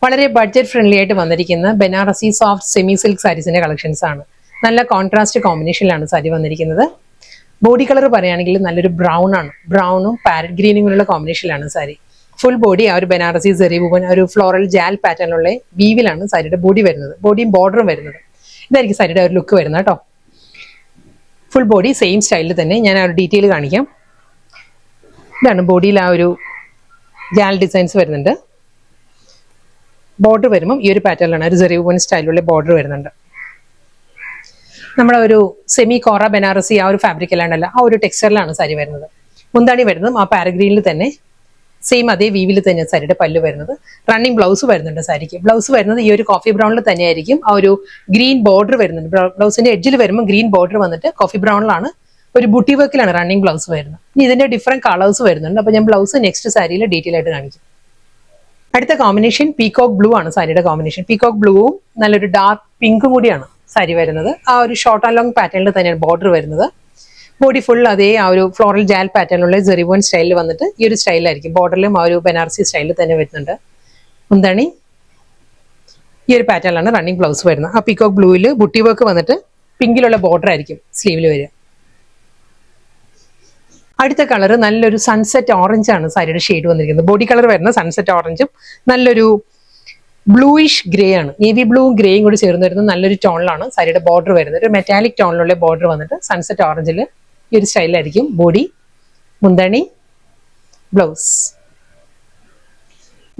വളരെ budget friendly ആയിട്ട് വന്നിരിക്കുന്ന ബനാറസി സോഫ്റ്റ് സെമി സിൽക്ക് സാരീസിന്റെ കളക്ഷൻസ് ആണ്. നല്ല കോൺട്രാസ്റ്റ് കോമ്പിനേഷനിലാണ് സാരി വന്നിരിക്കുന്നത്. ബോഡി കളർ പറയുകയാണെങ്കിൽ നല്ലൊരു ബ്രൗൺ ആണ്. ബ്രൗണും പാരറ്റ് ഗ്രീനും കൂടെയുള്ള കോമ്പിനേഷനിലാണ് സാരി. ഫുൾ ബോഡി ആ ഒരു ബനാറസി സെറി വുവൻ ഒരു ഫ്ലോറൽ ജാൽ പാറ്റേണിലുള്ള വീവിലാണ് സാരിയുടെ ബോഡി വരുന്നത്. ബോഡിയും ബോർഡറും വരുന്നത്. ഇതായിരിക്കും സാരിയുടെ ഒരു ലുക്ക് വരുന്നത് കേട്ടോ. ഫുൾ ബോഡി സെയിം സ്റ്റൈലിൽ തന്നെ ഞാൻ ആ ഒരു ഡീറ്റെയിൽ കാണിക്കാം. ഇതാണ് ബോഡിയിൽ ആ ഒരു ജാൽ ഡിസൈൻസ് വരുന്നുണ്ട്. ബോർഡർ വരുമ്പോൾ ഈ ഒരു പാറ്റേണിലാണ് ഒരു സെറി വുവൻ സ്റ്റൈലിലുള്ള ബോർഡർ വരുന്നുണ്ട്. നമ്മുടെ ഒരു സെമി കോറ ബനാറസി ആ ഒരു ഫാബ്രിക് അല്ലാണ്ടല്ല, ആ ഒരു ടെക്സ്ചറിലാണ് സാരി വരുന്നത്. മുന്താണി വരുന്നതും ആ പാരഗ്രീനിൽ തന്നെ സെയിം അതേ വീവിൽ തന്നെ സാരിയുടെ പല്ല് വരുന്നത്. റണ്ണിങ് ബ്ലൗസ് വരുന്നുണ്ട് സാരിക്ക്. ബ്ലൗസ് വരുന്നത് ഈ ഒരു കോഫി ബ്രൗണിൽ തന്നെയായിരിക്കും. ആ ഒരു ഗ്രീൻ ബോർഡർ വരുന്നുണ്ട്. ബ്ലൗസിന്റെ എഡ്ജിൽ വരുമ്പോൾ ഗ്രീൻ ബോർഡർ വന്നിട്ട് കോഫി ബ്രൗണിലാണ് ഒരു ബുട്ടി വർക്കിലാണ് റണ്ണിങ് ബ്ലൗസ് വരുന്നത്. ഇനി ഇതിന്റെ ഡിഫറെന്റ് കളേഴ്സ് വരുന്നുണ്ട്. അപ്പൊ ഞാൻ ബ്ലൗസ് നെക്സ്റ്റ് സാരിയിൽ ഡീറ്റെയിൽ ആയിട്ട് കാണിക്കും. അടുത്ത കോമ്പിനേഷൻ പീകോക്ക് ബ്ലൂ ആണ് സാരിയുടെ കോമ്പിനേഷൻ. പീകോക്ക് ബ്ലൂവും നല്ലൊരു ഡാർക്ക് പിങ്കും കൂടിയാണ് സാരി വരുന്നത്. ആ ഒരു ഷോർട്ട് ആൻഡ് ലോങ് പാറ്റേണിൽ തന്നെയാണ് ബോർഡർ വരുന്നത്. ബോഡി ഫുൾ അതേ ആ ഒരു ഫ്ലോറൽ ജാൽ പാറ്റേണിലുള്ള സെറിവോൺ സ്റ്റൈലിൽ വന്നിട്ട് ഈ ഒരു സ്റ്റൈലായിരിക്കും. ബോർഡറിലും ആ ഒരു ബനാറസി സ്റ്റൈലിൽ തന്നെ വരുന്നുണ്ട്. മുന്താണി ഈ ഒരു പാറ്റേണിലാണ് റണ്ണിങ് ബ്ലൗസ് വരുന്നത്. ആ പീകോക്ക് ബ്ലൂവിൽ ബുട്ടി വർക്ക് വന്നിട്ട് പിങ്കിലുള്ള ബോർഡർ ആയിരിക്കും സ്ലീവിൽ വരിക. അടുത്ത കളർ നല്ലൊരു സൺസെറ്റ് ഓറഞ്ച് ആണ് സാരിയുടെ ഷെയ്ഡ് വന്നിരിക്കുന്നത്. ബോഡി കളർ വരുന്ന സൺസെറ്റ് ഓറഞ്ചും നല്ലൊരു ബ്ലൂയിഷ് ഗ്രേ ആണ്. നേവി ബ്ലൂവും ഗ്രേയും കൂടി ചേർന്ന് വരുന്ന നല്ലൊരു ടോണിലാണ് സാരിയുടെ ബോർഡർ വരുന്നത്. ഒരു മെറ്റാലിക് ടോണിലുള്ള ബോർഡർ വന്നിട്ട് സൺസെറ്റ് ഓറഞ്ചിൽ ഈ ഒരു സ്റ്റൈലായിരിക്കും ബോഡി, മുന്താണി, ബ്ലൗസ്.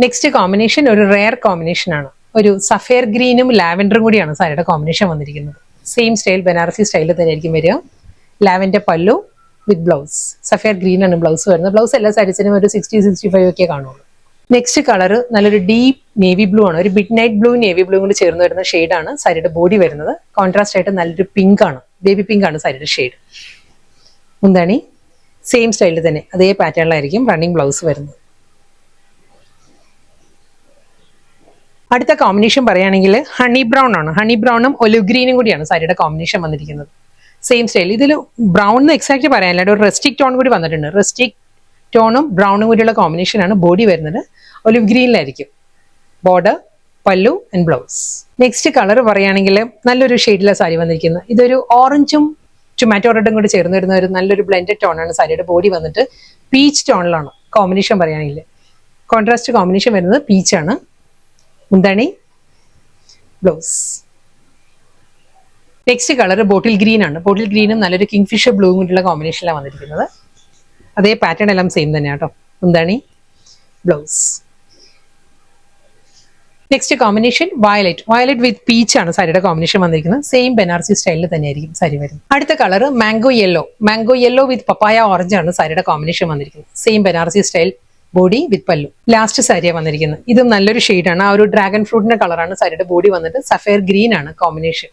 നെക്സ്റ്റ് കോമ്പിനേഷൻ ഒരു റെയർ കോമ്പിനേഷൻ ആണ്. ഒരു സഫയർ ഗ്രീനും ലാവൻഡറും കൂടിയാണ് സാരിയുടെ കോമ്പിനേഷൻ വന്നിരിക്കുന്നത്. സെയിം സ്റ്റൈൽ ബനാറസി സ്റ്റൈലിൽ തന്നെ ആയിരിക്കും വരിക. ലാവൻഡർ പല്ലു വിത്ത് ബ്ലൗസ്. സഫയർ ഗ്രീൻ ആണ് ബ്ലൗസ് വരുന്നത്. ബ്ലൗസ് എല്ലാ സാരീസിനും ഒരു 60-65 ഒക്കെ കാണുള്ളൂ. നെക്സ്റ്റ് കളർ നല്ലൊരു ഡീപ്പ് നേവി ബ്ലൂ ആണ്. ഒരു mid night blue navy blue കൂടി ചേർന്ന് വരുന്ന ഷെയ്ഡാണ് സാരിയുടെ ബോഡി വരുന്നത്. കോൺട്രാസ്റ്റ് ആയിട്ട് നല്ലൊരു പിങ്ക് ആണ്, ബേബി പിങ്ക് ആണ് സാരിയുടെ ഷെയ്ഡ്. മുന്താണി സെയിം സ്റ്റൈലിൽ തന്നെ അതേ പാറ്റേണിലായിരിക്കും റണ്ണിങ് ബ്ലൗസ് വരുന്നത്. അടുത്ത കോമ്പിനേഷൻ പറയുകയാണെങ്കിൽ ഹണി ബ്രൗൺ ആണ്. ഹണി ബ്രൗണും ഒലിവ് ഗ്രീനും കൂടിയാണ് സാരിയുടെ കോമ്പിനേഷൻ വന്നിരിക്കുന്നത്. Same style. ഇതിൽ ബ്രൗൺ എക്സാക്ട് പറയാനില്ല, ഒരു റെസ്റ്റിക് ടോൺ കൂടി വന്നിട്ടുണ്ട്. റെസ്റ്റിക് ടോണും ബ്രൗണും കൂടിയുള്ള കോമ്പിനേഷനാണ് ബോഡി വരുന്നത്. ഒലിവ് ഗ്രീനിലായിരിക്കും ബോർഡർ, പല്ലു ആൻഡ് ബ്ലൗസ്. നെക്സ്റ്റ് കളർ പറയുകയാണെങ്കിൽ നല്ലൊരു ഷെയ്ഡിലാണ് സാരി വന്നിരിക്കുന്നത്. ഇതൊരു ഓറഞ്ചും ടൊമാറ്റോ റെഡും കൂടി ചേർന്ന് വരുന്ന ഒരു നല്ലൊരു ബ്ലെൻഡഡ് ടോണാണ്. സാരിയുടെ ബോഡി വന്നിട്ട് പീച്ച് ടോണിലാണ് കോമ്പിനേഷൻ പറയുകയാണെങ്കിൽ. കോൺട്രാസ്റ്റ് കോമ്പിനേഷൻ വരുന്നത് പീച്ചാണ്. മുന്താണി, blouse. Next colour bottle green ആണ്. ബോട്ടിൽ ഗ്രീനും നല്ലൊരു കിങ്ഫിഷർ ബ്ലൂവും കൂടിയുള്ള കോമ്പിനേഷനിലാണ് വന്നിരിക്കുന്നത്. അതേ പാറ്റേൺ എല്ലാം സെയിം തന്നെയാണ് കേട്ടോ. മുന്താണി, blouse. Next combination violet. Violet വിത്ത് പീച്ച് ആണ് സാരിയുടെ കോമ്പിനേഷൻ വന്നിരിക്കുന്നത്. സെയിം ബനാറസി സ്റ്റൈലിൽ തന്നെയായിരിക്കും സാരി വരുന്നത്. അടുത്ത colour mango yellow. Mango yellow വിത്ത് പപ്പായ ഓറഞ്ച് ആണ് സാരിയുടെ കോമ്പിനേഷൻ വന്നിരിക്കുന്നത്. Same Banarasi style body with പല്ലു. ലാസ്റ്റ് സാരിയാണ് വന്നിരിക്കുന്നത്. ഇതും നല്ലൊരു ഷെയ്ഡാണ്. ആ ഒരു ഡ്രാഗൺ ഫ്രൂട്ടിന്റെ കളറാണ് സാരിയുടെ ബോഡി വന്നിട്ട്. സഫയർ ഗ്രീൻ ആണ് കോമ്പിനേഷൻ.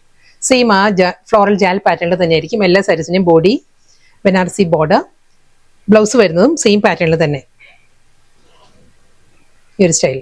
സെയിം ആ ഫ്ലോറൽ ജാൽ പാറ്റേണിൽ തന്നെയായിരിക്കും എല്ലാ സാരീസിന്റെയും ബോഡി, ബനാറസി ബോർഡർ, ബ്ലൗസ് വരുന്നതും സെയിം പാറ്റേണിൽ തന്നെ ഈ ഒരു സ്റ്റൈൽ.